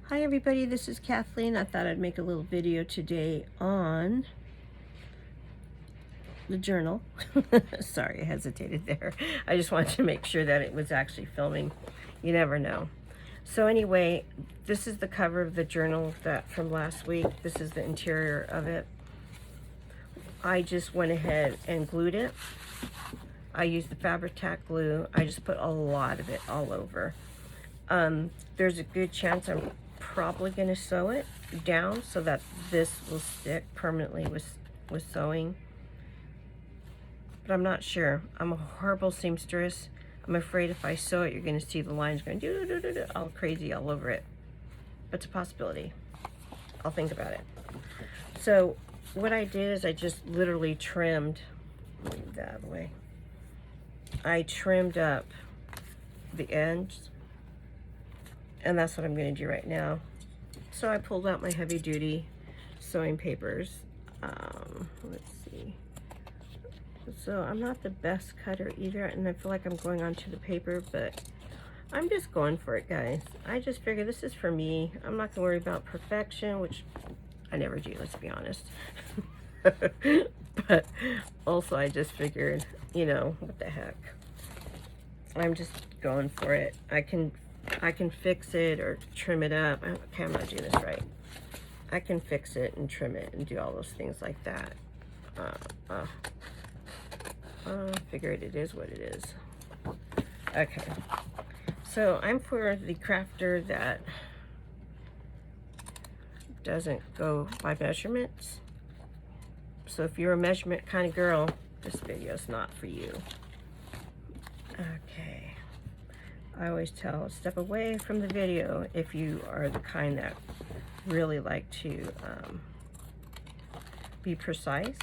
Hi everybody, this is Kathleen. I thought I'd make a little video today on the journal. Sorry, I hesitated there. I just wanted to make sure that it was actually filming. You never know. So anyway, this is the cover of the journal that from last week. This is the interior of it. I just went ahead and glued it. I used the Fabri-Tac glue. I just put a lot of it all over. There's a good chance I'm probably going to sew it down so that this will stick permanently with sewing, but I'm not sure. I'm a horrible seamstress. I'm afraid if I sew it, you're going to see the lines going all crazy all over it, but it's a possibility. I'll think about it. So what I did is I just literally trimmed, move that out of the way, I trimmed up the ends. And that's what I'm going to do right now. So I pulled out my heavy duty sewing papers. Let's see. So I'm not the best cutter either, and I feel like I'm going onto the paper, but I'm just going for it, guys. I just figure this is for me. I'm not going to worry about perfection, which I never do, let's be honest. But also I just figured, you know, what the heck. I'm just going for it. I can fix it or trim it up. Okay, I'm not doing this right. I can fix it and trim it and do all those things like that. Figured it is what it is. Okay, so I'm for the crafter that doesn't go by measurements. So if you're a measurement kind of girl, this video is not for you. Okay. I always tell, step away from the video if you are the kind that really like to be precise.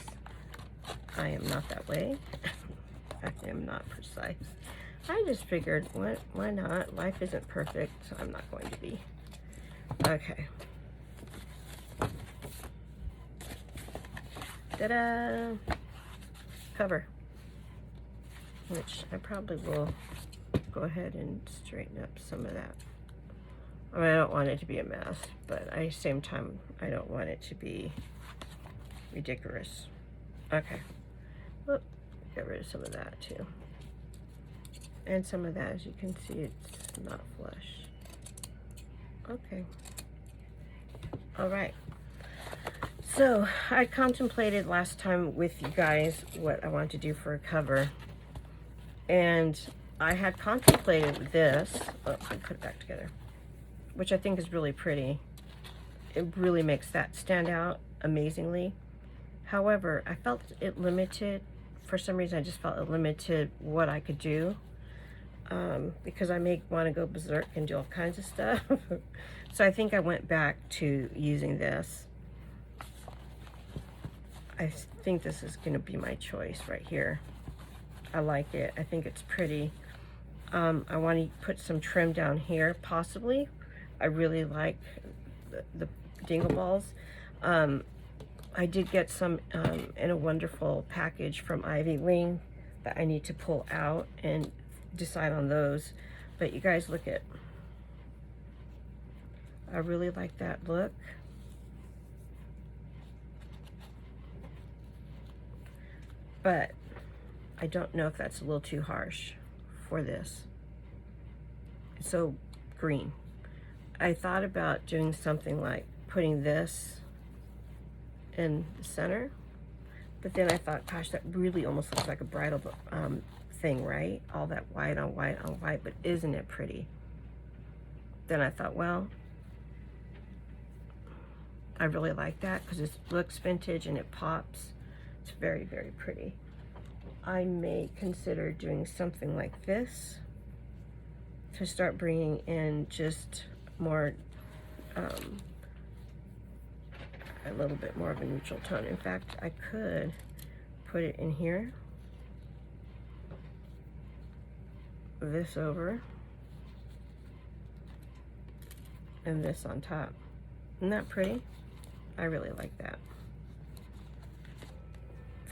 I am not that way. I am not precise. I just figured, why not? Life isn't perfect, so I'm not going to be. Okay. Ta-da! Cover. Which I probably will go ahead and straighten up some of that. I mean, I don't want it to be a mess, but at the same time, I don't want it to be ridiculous. Okay. Whoop. Get rid of some of that too. And some of that, as you can see, it's not flush. Okay. All right. So I contemplated last time with you guys what I want to do for a cover. And I had contemplated this. Oh, I put it back together, which I think is really pretty. It really makes that stand out amazingly. However, I felt it limited. For some reason, I just felt it limited what I could do, because I may want to go berserk and do all kinds of stuff. So I think I went back to using this. I think this is going to be my choice right here. I like it. I think it's pretty. I want to put some trim down here, possibly. I really like the dingle balls. I did get some in a wonderful package from Ivy Ling that I need to pull out and decide on those. But you guys look at, I really like that look. But I don't know if that's a little too harsh for this. It's so green. I thought about doing something like putting this in the center, but then I thought, gosh, that really almost looks like a bridal thing, right? All that white on white on white, but isn't it pretty? Then I thought, well, I really like that because it looks vintage and it pops. It's very, very pretty. I may consider doing something like this to start bringing in just more, a little bit more of a neutral tone. In fact, I could put it in here, this over, and this on top. Isn't that pretty? I really like that.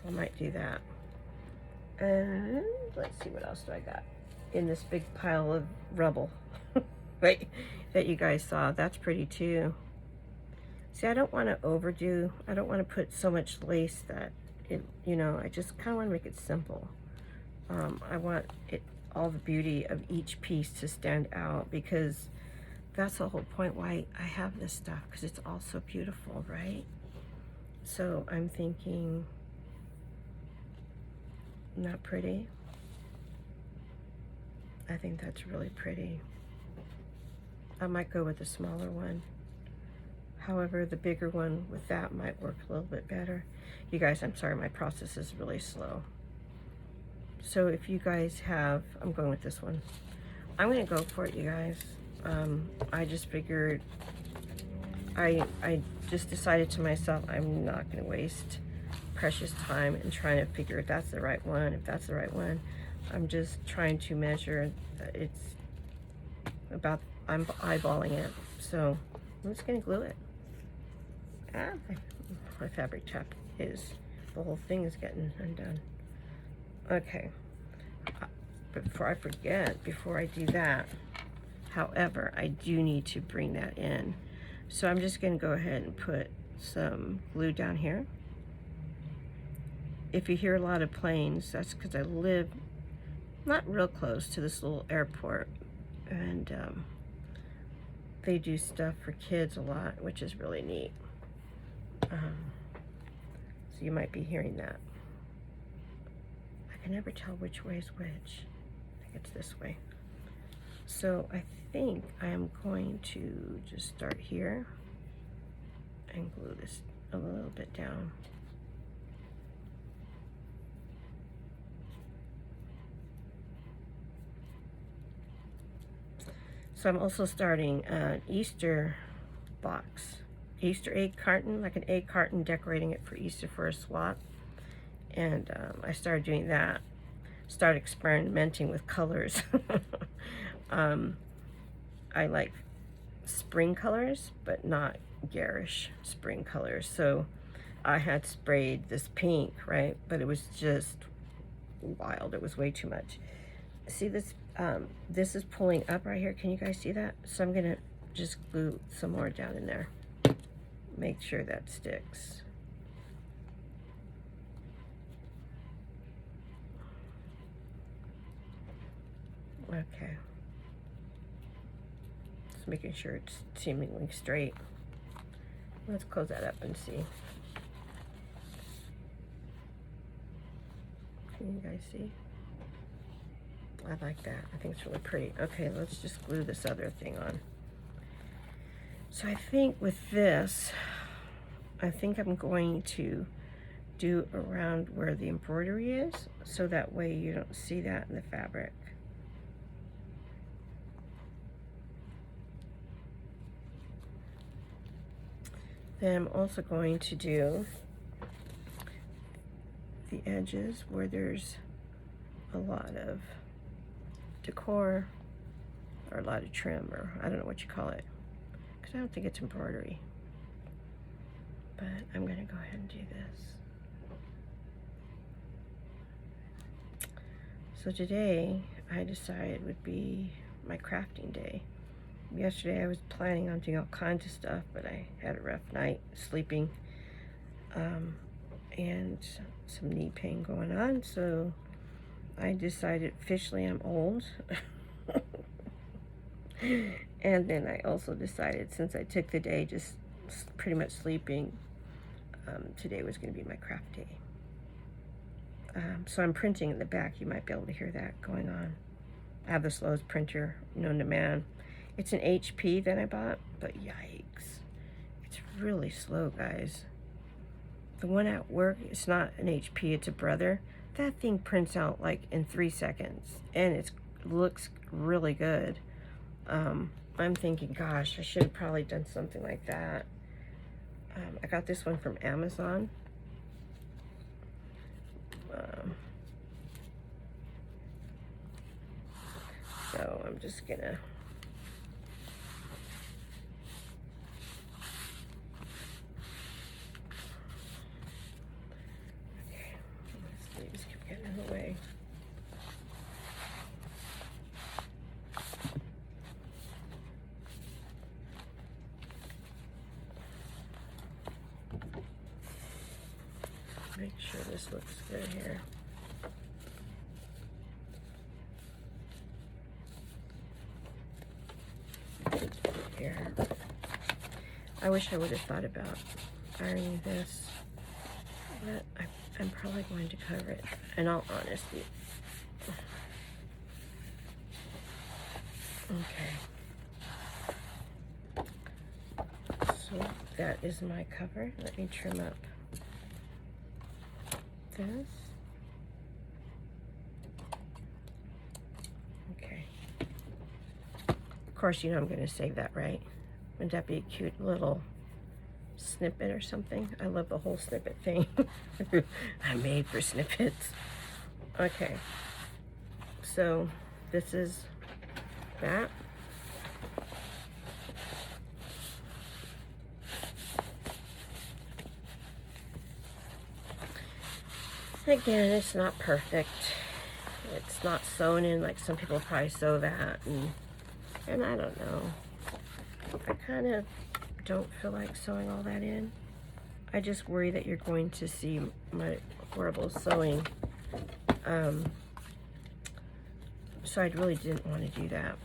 I might do that. And let's see, what else do I got in this big pile of rubble? Wait, that you guys saw. That's pretty too. See, I don't want to overdo. I don't want to put so much lace that it, you know, I just kind of want to make it simple. I want it, all the beauty of each piece to stand out, because that's the whole point why I have this stuff, because it's all so beautiful, right? So I'm thinking, not pretty? I think that's really pretty. I might go with a smaller one. However, the bigger one with that might work a little bit better. You guys, I'm sorry, my process is really slow. So if you guys have, I'm going with this one. I'm gonna go for it, you guys. I just figured, I just decided to myself, I'm not gonna waste precious time in trying to figure if that's the right one, if that's the right one. I'm just trying to measure. It's about, I'm eyeballing it. So I'm just gonna glue it. My fabric tap is, the whole thing is getting undone. Okay, but before I forget, before I do that, however, I do need to bring that in. So I'm just gonna go ahead and put some glue down here. If you hear a lot of planes, that's because I live not real close to this little airport, and they do stuff for kids a lot, which is really neat. So you might be hearing that. I can never tell which way is which. I think it's this way. So I think I am going to just start here and glue this a little bit down. So I'm also starting an Easter box, Easter egg carton, like an egg carton, decorating it for Easter for a swap. And I started doing that, started experimenting with colors. I like spring colors, but not garish spring colors. So I had sprayed this pink, right? But it was just wild. It was way too much. See this? This is pulling up right here. Can you guys see that? So I'm gonna just glue some more down in there. Make sure that sticks. Okay. Just making sure it's seemingly straight. Let's close that up and see. Can you guys see? I like that. I think it's really pretty. Okay, let's just glue this other thing on. So I think with this, I think I'm going to do around where the embroidery is, so that way you don't see that in the fabric. Then I'm also going to do the edges where there's a lot of decor, or a lot of trim, or I don't know what you call it, because I don't think it's embroidery. But I'm gonna go ahead and do this. So today I decided would be my crafting day. Yesterday I was planning on doing all kinds of stuff, but I had a rough night sleeping, and some knee pain going on, so I decided officially I'm old. And then I also decided, since I took the day just pretty much sleeping, today was going to be my craft day. So I'm printing in the back. You might be able to hear that going on. I have the slowest printer known to man. It's an HP that I bought, but yikes. It's really slow, guys. The one at work, it's not an HP, it's a Brother. That thing prints out like in 3 seconds, and it looks really good. I'm thinking, gosh, I should have probably done something like that. I got this one from Amazon. So I'm just gonna just keep getting in the way. make sure this looks good here. Here. I wish I would have thought about ironing this, but I'm probably going to cover it, in all honesty. Okay. So that is my cover. Let me trim up this. Okay. Of course, you know I'm going to save that, right? Wouldn't that be a cute little snippet or something? I love the whole snippet thing. I'm made for snippets. Okay. So this is that. Again, it's not perfect. It's not sewn in like some people probably sew that, and I don't know. I kind of don't feel like sewing all that in. I just worry that you're going to see my horrible sewing. So I really didn't want to do that.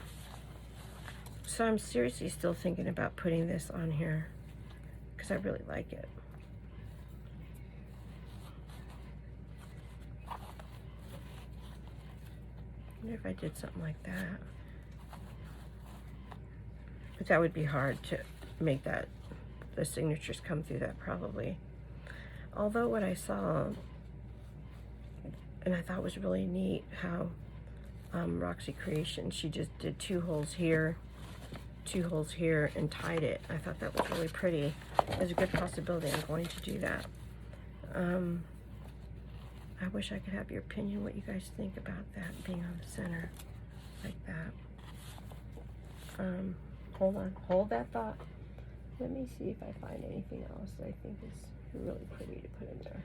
So I'm seriously still thinking about putting this on here because I really like it. I wonder if I did something like that. But that would be hard to make that, the signatures come through that probably. Although what I saw, and I thought was really neat, how Roxy Creation, she just did 2 holes here, 2 holes here, and tied it. I thought that was really pretty. There's a good possibility I'm going to do that. I wish I could have your opinion, what you guys think about that being on the center like that. Hold on, hold that thought. Let me see if I find anything else that I think is really pretty to put in there.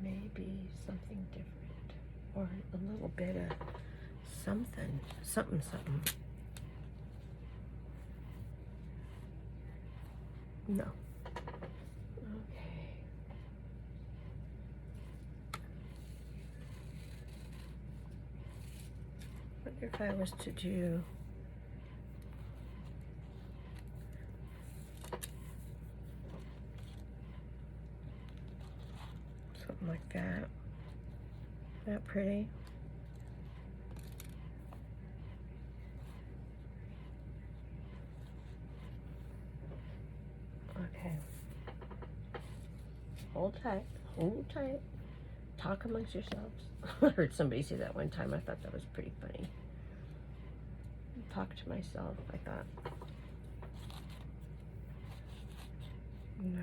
Maybe something different, or a little bit of something. No. Okay. I wonder if I was to do something like that. Isn't that pretty? Okay. Hold tight. Hold tight. Talk amongst yourselves. I heard somebody say that one time. I thought that was pretty funny. Talk to myself, I thought. No.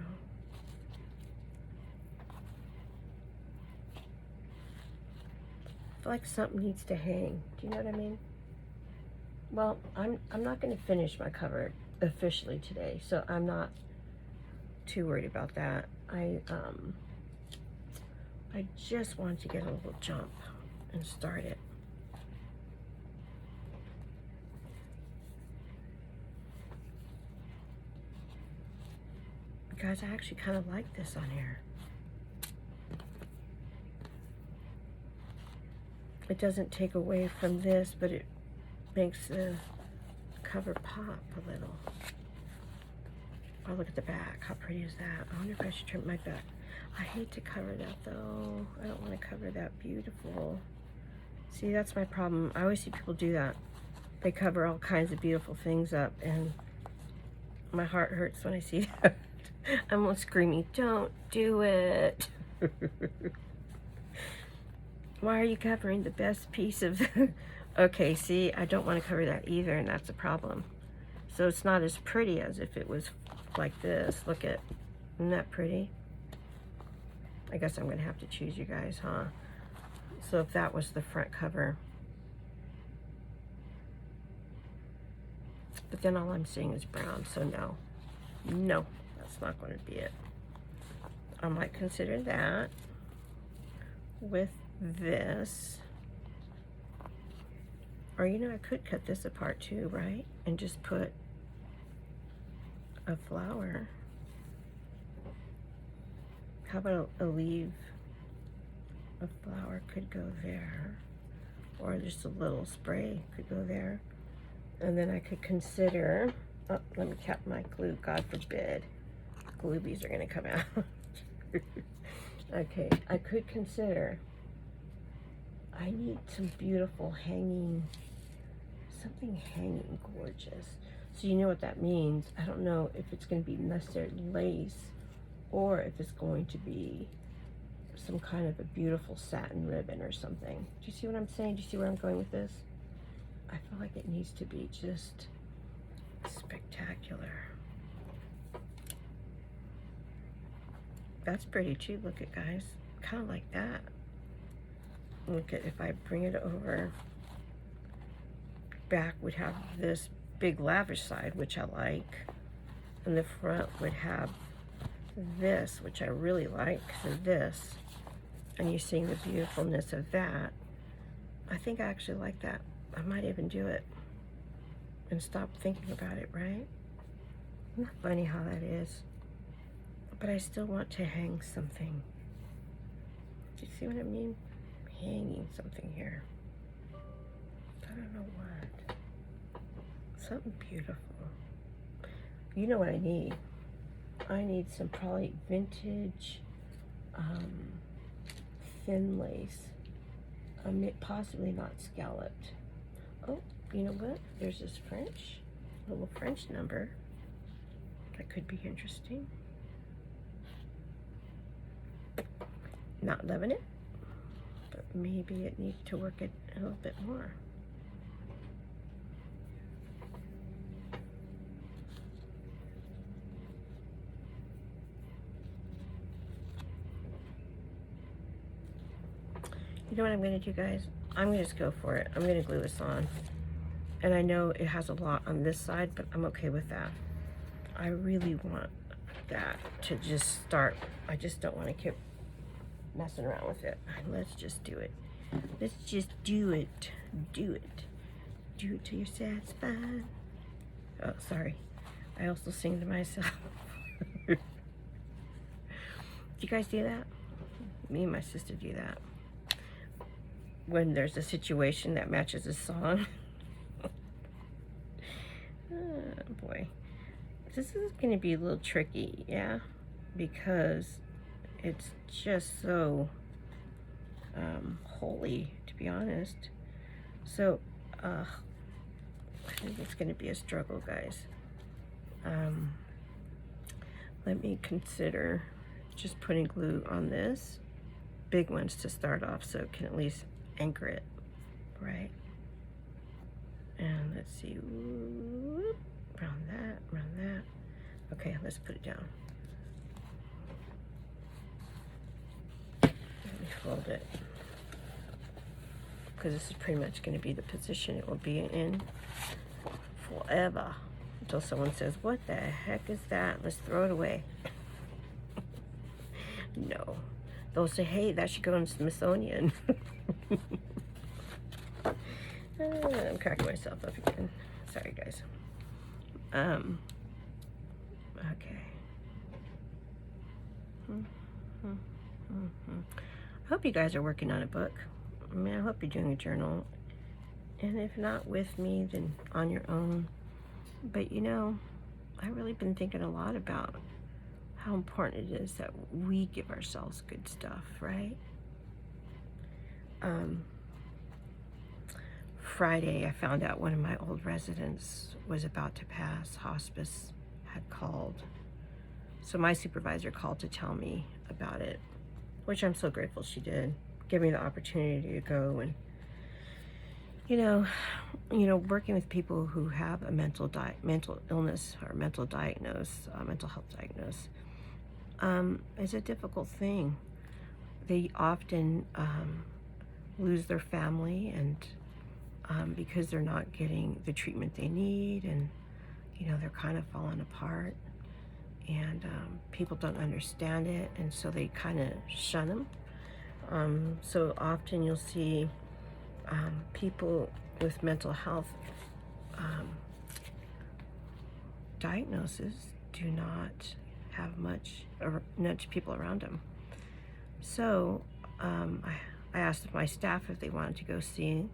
I feel like something needs to hang. Do you know what I mean? Well, I'm not going to finish my cover officially today, so I'm not too worried about that. I just wanted to get a little jump and start it. Guys, I actually kind of like this on here. It doesn't take away from this, but it makes the cover pop a little. Oh, look at the back. How pretty is that? I wonder if I should trim my back. I hate to cover that, though. I don't want to cover that beautiful. See, that's my problem. I always see people do that. They cover all kinds of beautiful things up, and my heart hurts when I see that. I'm almost screaming, don't do it. Why are you covering the best piece of the... Okay, see, I don't want to cover that either, and that's a problem. So it's not as pretty as if it was like this. Look at, isn't that pretty? I guess I'm going to have to choose, you guys, huh? So if that was the front cover. But then all I'm seeing is brown, so no. No, that's not going to be it. I might consider that with this. Or, you know, I could cut this apart too, right? And just put a flower. How about a leaf, a flower could go there, or just a little spray could go there. And then I could consider, oh, let me cap my glue, God forbid, glue bees are gonna come out. Okay, I could consider, I need some beautiful hanging, something hanging gorgeous. So you know what that means. I don't know if it's gonna be necessarily lace or if it's going to be some kind of a beautiful satin ribbon or something. Do you see what I'm saying? Do you see where I'm going with this? I feel like it needs to be just spectacular. That's pretty too. Look at, guys. Kind of like that. Look at, if I bring it over, back would have this big lavish side, which I like. And the front would have this, which I really like because of this. And you're seeing the beautifulness of that. I think I actually like that. I might even do it and stop thinking about it, right? Isn't that funny how that is? But I still want to hang something. Do you see what I mean? Hanging something here. I don't know what. Something beautiful. You know what I need? I need some probably vintage thin lace. Possibly not scalloped. Oh, you know what? There's this French, little French number. That could be interesting. Not loving it, but maybe it needs to work it a little bit more. You know what I'm going to do, guys? I'm going to just go for it. I'm going to glue this on. And I know it has a lot on this side, but I'm okay with that. I really want that to just start. I just don't want to keep messing around with it. Let's just do it. Let's just do it. Do it. Do it till you're satisfied. Oh, sorry. I also sing to myself. Do you guys do that? Me and my sister do that. When there's a situation that matches a song. Oh, boy. This is going to be a little tricky, yeah? Because it's just so holy, to be honest. So, I think it's going to be a struggle, guys. Let me consider just putting glue on this. Big ones to start off so it can at least anchor it, right? And let's see, whoop, around that. Okay, let's put it down. Let me fold it, because this is pretty much going to be the position it will be in forever, until someone says, what the heck is that? Let's throw it away. No. They'll say, hey, that should go in Smithsonian. I'm cracking myself up again. Sorry, guys. Okay. I hope you guys are working on a book. I mean, I hope you're doing a journal. And if not with me, then on your own. But you know, I've really been thinking a lot about how important it is that we give ourselves good stuff, right? Friday, I found out one of my old residents was about to pass. Hospice had called. So my supervisor called to tell me about it, which I'm so grateful she did. Give me the opportunity to go and, you know, working with people who have a mental illness or mental health diagnosis, is a difficult thing. They often lose their family, and because they're not getting the treatment they need, and you know, they're kind of falling apart, and people don't understand it, and so they kind of shun them. So often you'll see people with mental health diagnosis do not have much people around them. So I asked my staff if they wanted to go see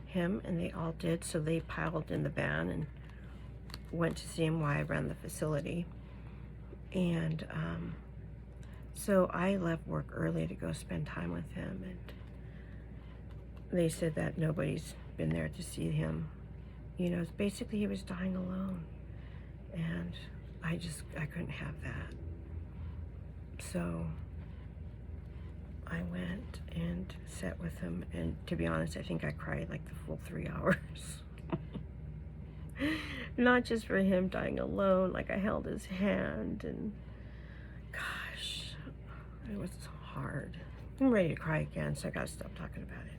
him, and they all did. So they piled in the van and went to see him while I ran the facility. And so I left work early to go spend time with him, and they said that nobody's been there to see him. You know, basically he was dying alone, and I couldn't have that. So I went and sat with him, and to be honest, I think I cried like the full 3 hours. Not just for him dying alone, like I held his hand, and gosh, it was hard. I'm ready to cry again, so I gotta stop talking about it.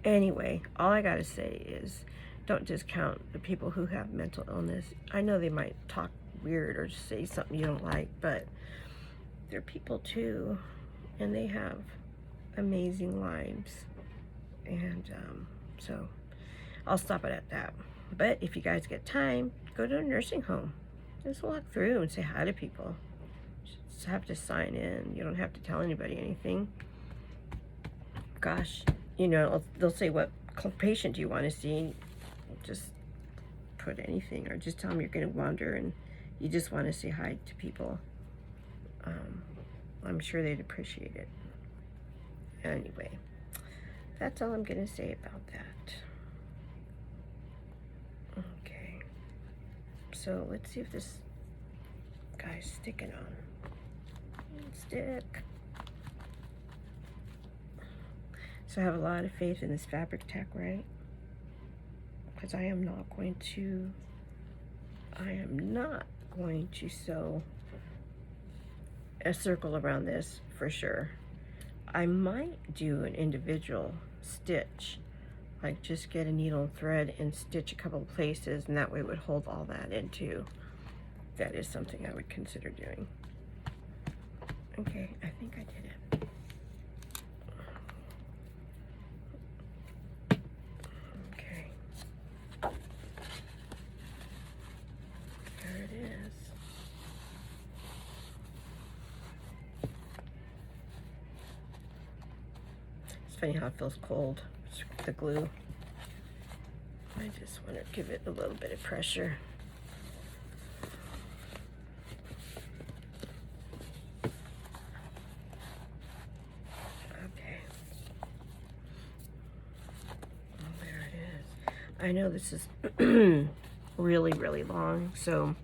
Anyway, all I gotta say is don't discount the people who have mental illness. I know they might talk weird or say something you don't like, but they're people too, and they have amazing lives. And so I'll stop it at that. But if you guys get time, go to a nursing home. Just walk through and say hi to people. You just have to sign in. You don't have to tell anybody anything. Gosh, you know, they'll say, what patient do you want to see? Just put anything, or just tell them you're going to wander and you just want to say hi to people. I'm sure they'd appreciate it. Anyway, that's all I'm going to say about that. Okay, so let's see if this guy's sticking on. Stick. So I have a lot of faith in this fabric tack, right? Because I am not going to sew a circle around this for sure. I might do an individual stitch, like just get a needle and thread and stitch a couple of places, and that way it would hold all that in too. That is something I would consider doing. Okay, I think I did it. Okay. There it is. It's funny how it feels cold, the glue. I just want to give it a little bit of pressure. Okay. Oh, there it is. I know this is really, really long, so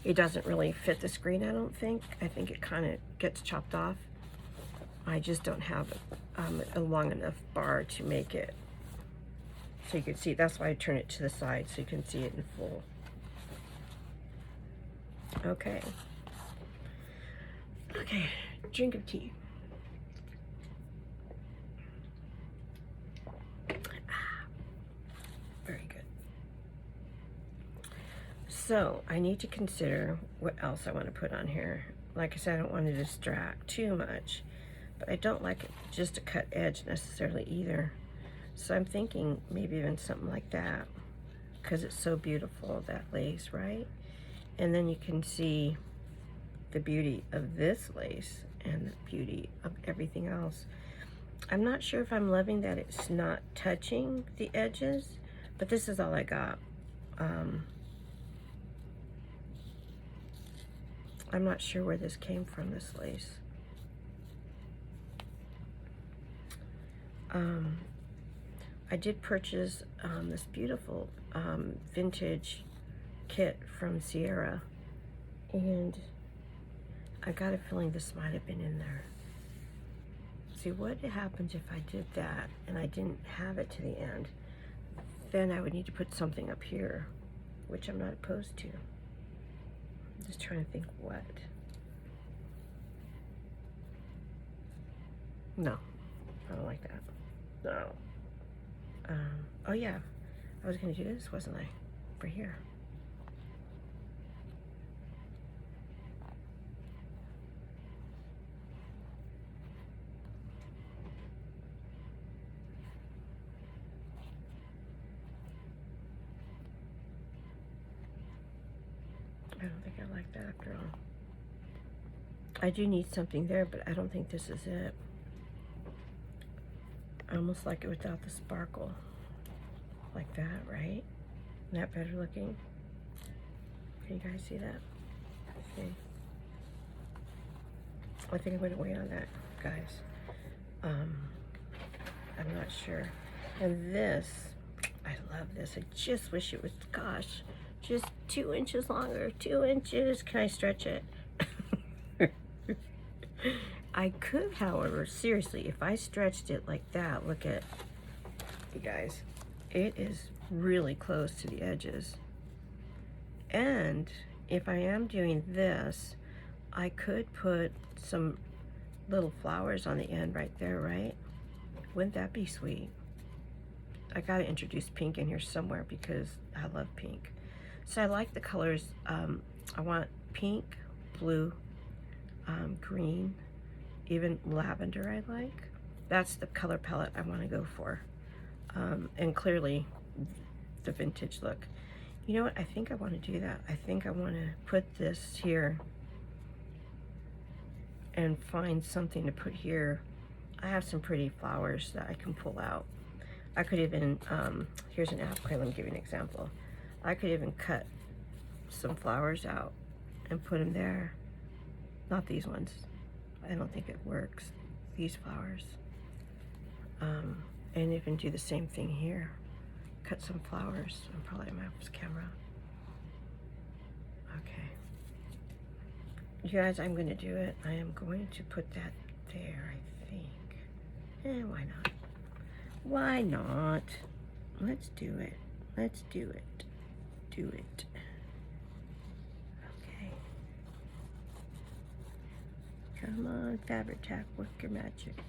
it doesn't really fit the screen, I don't think. I think it kind of gets chopped off. I just don't have a long enough bar to make it so you can see. That's why I turn it to the side, so you can see it in full. Okay. Okay, drink of tea. Very good. So I need to consider what else I want to put on here. Like I said, I don't want to distract too much, but I don't like it just a cut edge necessarily either. So I'm thinking maybe even something like that, because it's so beautiful, that lace, right? And then you can see the beauty of this lace and the beauty of everything else. I'm not sure if I'm loving that it's not touching the edges, but this is all I got. I'm not sure where this came from, this lace. I did purchase this beautiful vintage kit from Sierra, and I got a feeling this might have been in there. See, what happens if I did that and I didn't have it to the end? Then I would need to put something up here, which I'm not opposed to. I'm just trying to think what. No, I don't like that. No. Oh yeah, I was gonna do this, wasn't I? For here. I don't think I like that after all. I do need something there, but I don't think this is it. I almost like it without the sparkle. Like that, right? Isn't that better looking? Can you guys see that? See? I think I'm going to wait on that, guys. I'm not sure. And this, I love this. I just wish it was, gosh, just 2 inches longer. 2 inches. Can I stretch it? I could, however, seriously, if I stretched it like that, look at, you guys, it is really close to the edges. And if I am doing this, I could put some little flowers on the end right there, right? Wouldn't that be sweet? I gotta introduce pink in here somewhere because I love pink. So I like the colors. I want pink, blue, green, even lavender I like. That's the color palette I want to go for. And clearly the vintage look. You know what? I think I want to do that. I think I want to put this here and find something to put here. I have some pretty flowers that I can pull out. I could even, here's an apple. Okay, let me give you an example. I could even cut some flowers out and put them there. Not these ones. I don't think it works. These flowers. And even do the same thing here. Cut some flowers. I'm probably on my camera. Okay. You guys, I'm going to do it. I am going to put that there, I think. Why not? Why not? Let's do it. Let's do it. Do it. Okay. Come on, Fabri-Tac, work your magic.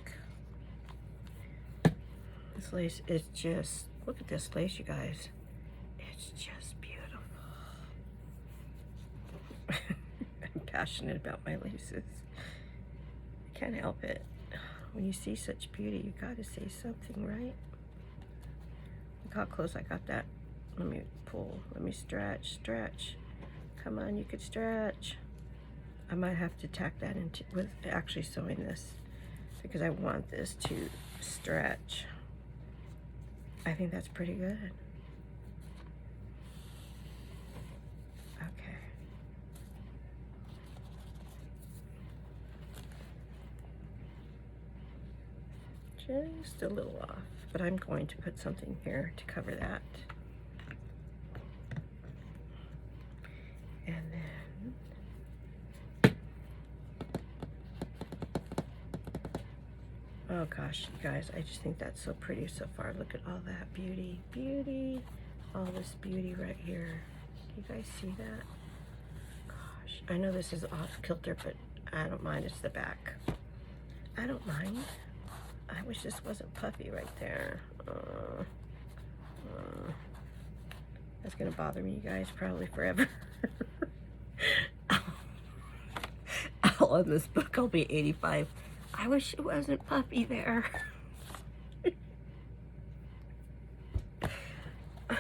This lace is just, look at this lace, you guys. It's just beautiful. I'm passionate about my laces. I can't help it. When you see such beauty, you gotta say something, right? Look how close I got that. Let me pull, let me stretch, stretch. Come on, you could stretch. I might have to tack that into, with actually sewing this because I want this to stretch. I think that's pretty good. Okay. Just a little off, but I'm going to put something here to cover that. And then, oh gosh, you guys, I just think that's so pretty so far. Look at all that beauty, beauty, all this beauty right here. Can you guys see that? Gosh, I know this is off kilter, but I don't mind. It's the back. I don't mind. I wish this wasn't puffy right there. That's gonna bother me, you guys, probably forever. I'll end this book, I'll be 85. I wish it wasn't puffy there.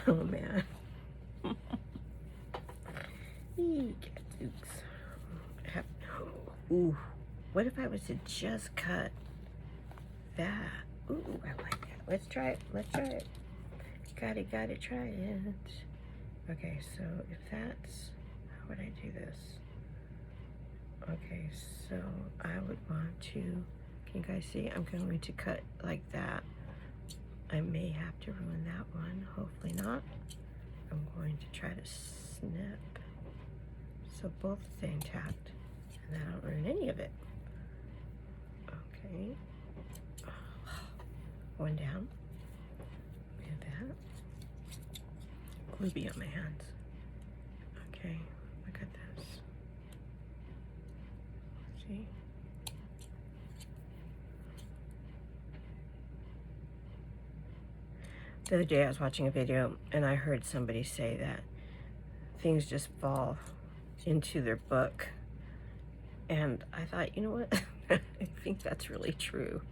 Oh man. Ooh, what if I was to just cut that? Ooh, I like that. Let's try it. Let's try it. Gotta try it. Okay, so if that's, how would I do this? Okay, so I would want to, can you guys see? I'm going to cut like that. I may have to ruin that one. Hopefully not. I'm going to try to snip so both stay intact and I don't ruin any of it. Okay. One down. And that. Glue bee on my hands. Okay, look at this. See? The other day I was watching a video and I heard somebody say that things just fall into their book. And I thought, you know what? I think that's really true.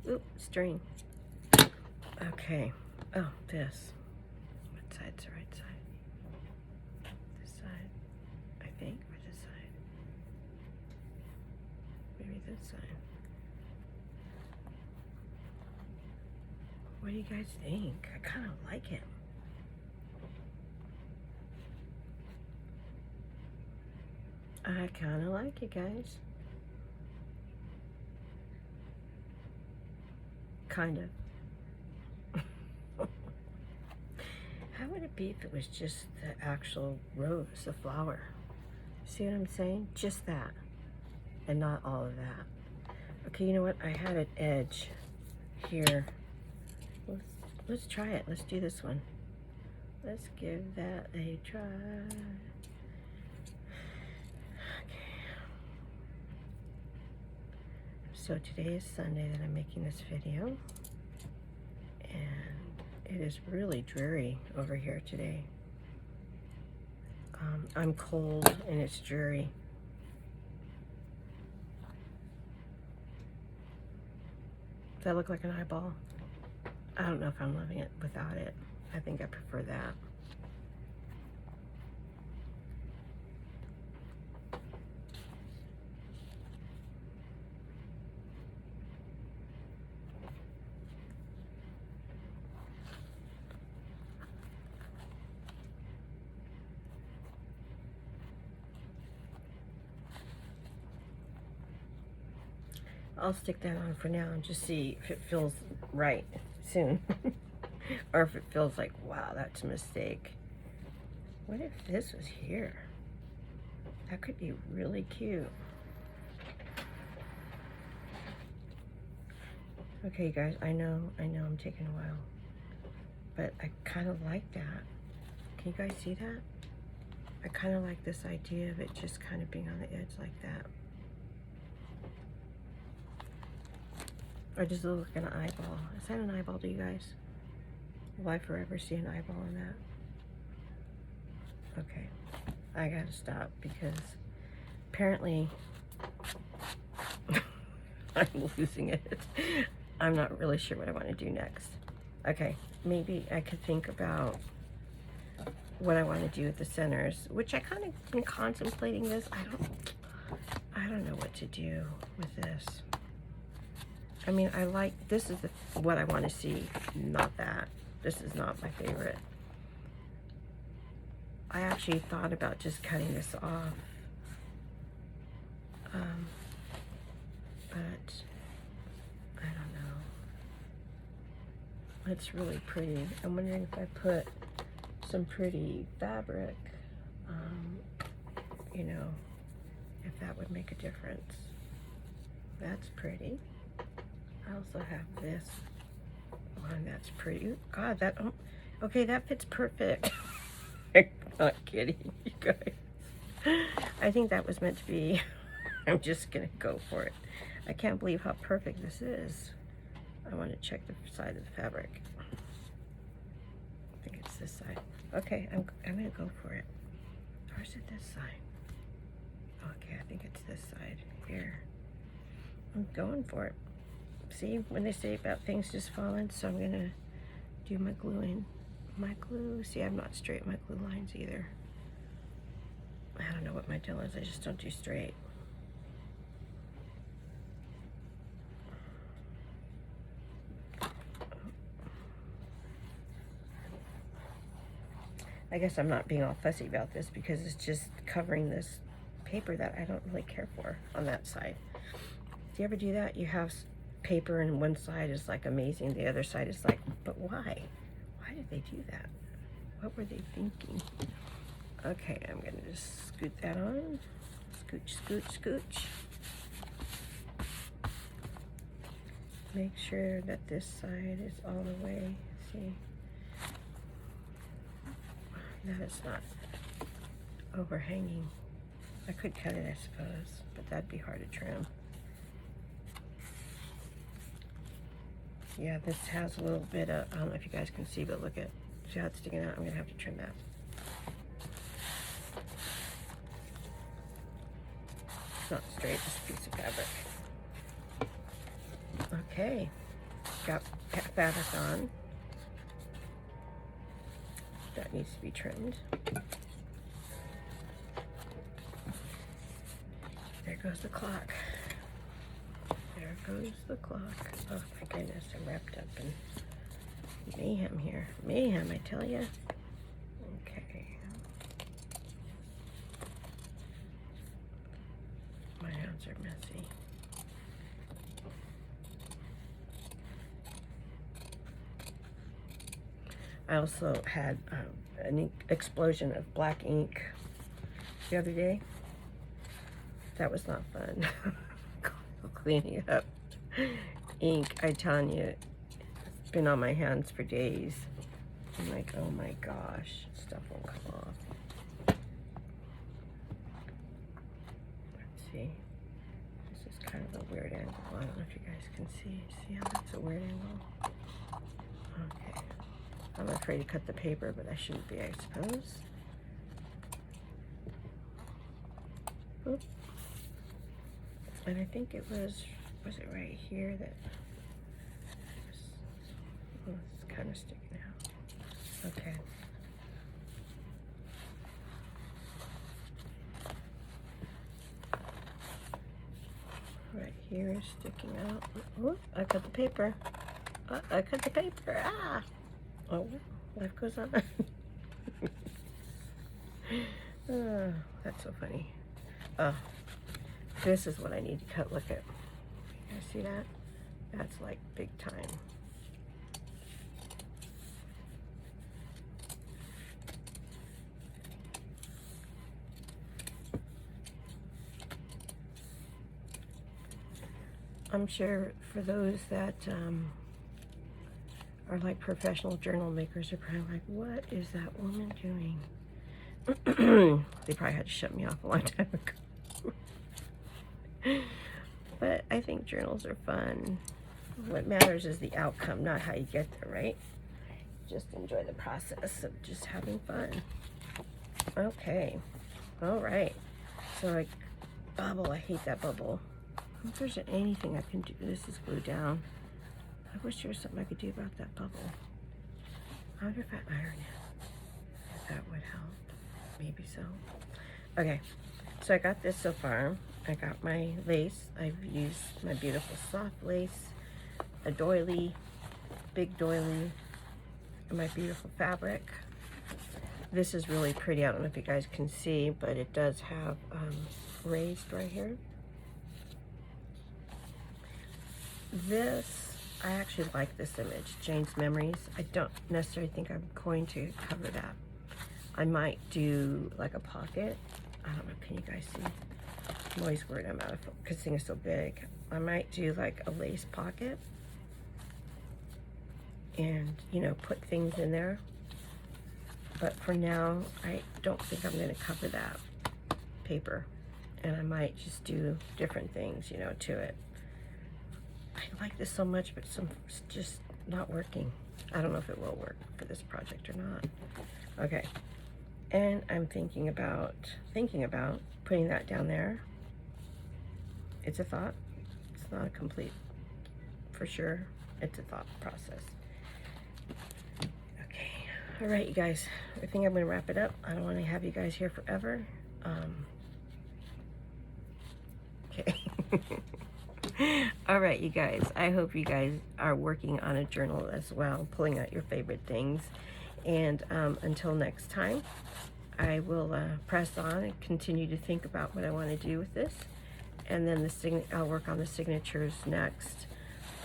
Oop, string. Okay. Oh, this. What side's the right side? This side, I think, or this side. this side. What do you guys think? I kind of like it. I kind of like it, guys. Kind of. How would it be if it was just the actual rose, the flower? See what I'm saying? Just that. And not all of that. Okay, you know what? I had an edge here. Let's try it. Let's do this one. Let's give that a try. So today is Sunday that I'm making this video, and it is really dreary over here today. I'm cold and it's dreary. Does that look like an eyeball? I don't know if I'm loving it without it. I think I prefer that. I'll stick that on for now and just see if it feels right soon. Or if it feels like, wow, that's a mistake. What if this was here? That could be really cute. Okay, guys, I know I'm taking a while. But I kind of like that. Can you guys see that? I kind of like this idea of it just kind of being on the edge like that. Or does it look like an eyeball? Is that an eyeball to you guys? Will I forever see an eyeball in that? Okay, I gotta stop because apparently I'm losing it. I'm not really sure what I want to do next. Okay, maybe I could think about what I want to do with the centers, which I kind of been contemplating this. I don't know what to do with this. I mean, I like, this is what I want to see, not that. This is not my favorite. I actually thought about just cutting this off. But I don't know. It's really pretty. I'm wondering if I put some pretty fabric, you know, if that would make a difference. That's pretty. I also have this one that's pretty. Ooh, God, that, okay, that fits perfect. I'm not kidding, you guys. I think that was meant to be. I'm just gonna go for it. I can't believe how perfect this is. I want to check the side of the fabric. I think it's this side. Okay, I'm gonna go for it. Or is it this side? Okay, I think it's this side here. I'm going for it. See, when they say about things just falling, so I'm gonna do my gluing. My glue, see, I'm not straight my glue lines either. I don't know what my deal is, I just don't do straight. I guess I'm not being all fussy about this because it's just covering this paper that I don't really care for on that side. Do you ever do that? You have paper and one side is like amazing, the other side is like, but why? Why did they do that? What were they thinking? Okay, I'm gonna just scoot that on. Scooch, scooch, scooch. Make sure that this side is all the way, see? That it's not overhanging. I could cut it, I suppose, but that'd be hard to trim. Yeah, this has a little bit of, I don't know if you guys can see, but look at, see how it's sticking out? I'm gonna have to trim that. It's not straight, just a piece of fabric. Okay, got fabric on. That needs to be trimmed. There goes the clock. There goes the clock. Oh my goodness, I'm wrapped up in mayhem here. Mayhem, I tell you. Okay. My hands are messy. I also had an explosion of black ink the other day. That was not fun. Cleaning up ink, I'm telling you, it's been on my hands for days. I'm like, oh my gosh, stuff won't come off. Let's see. This is kind of a weird angle. I don't know if you guys can see. See how that's a weird angle? Okay. I'm afraid to cut the paper, but I shouldn't be, I suppose. Oop. And I think it was it right here that was, oh, it's kind of sticking out. Okay. Right here is sticking out. Oh, I cut the paper. I cut the paper. Ah! Oh, life goes on. Oh, that's so funny. Oh, this is what I need to cut. Look at. You guys see that? That's like big time. I'm sure for those that are like professional journal makers are probably like, what is that woman doing? They probably had to shut me off a long time ago. But I think journals are fun. What matters is the outcome, not how you get there, right? Just enjoy the process of just having fun. Okay. All right. So like bubble, I hate that bubble. If there's anything I can do, this is glued down. I wish there was something I could do about that bubble. I wonder if I iron it. If that would help. Maybe so. Okay, so I got this so far. I got my lace. I've used my beautiful soft lace, a doily, big doily, and my beautiful fabric. This is really pretty. I don't know if you guys can see, but it does have raised right here. This, I actually like this image, Jane's Memories. I don't necessarily think I'm going to cover that. I might do like a pocket. I don't know, can you guys see? I'm always worried I'm out of focus because this thing is so big. I might do like a lace pocket and, you know, put things in there. But for now, I don't think I'm going to cover that paper. And I might just do different things, you know, to it. I like this so much, but it's just not working. I don't know if it will work for this project or not. Okay, and I'm thinking about putting that down there. It's a thought. It's not a complete, for sure. It's a thought process. Okay, all right, you guys. I think I'm gonna wrap it up. I don't want to have you guys here forever. Okay. All right, you guys, I hope you guys are working on a journal as well, pulling out your favorite things. And until next time, I will press on and continue to think about what I want to do with this. And then I'll work on the signatures next.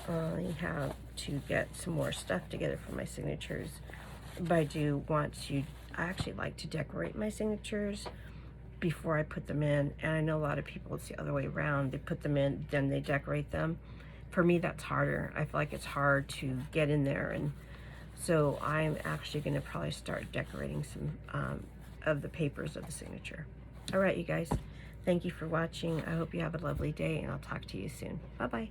I have to get some more stuff together for my signatures. But I actually like to decorate my signatures before I put them in. And I know a lot of people, it's the other way around. They put them in, then they decorate them. For me, that's harder. I feel like it's hard to get in there. And so I'm actually gonna probably start decorating some of the papers of the signature. All right, you guys, thank you for watching. I hope you have a lovely day and I'll talk to you soon. Bye-bye.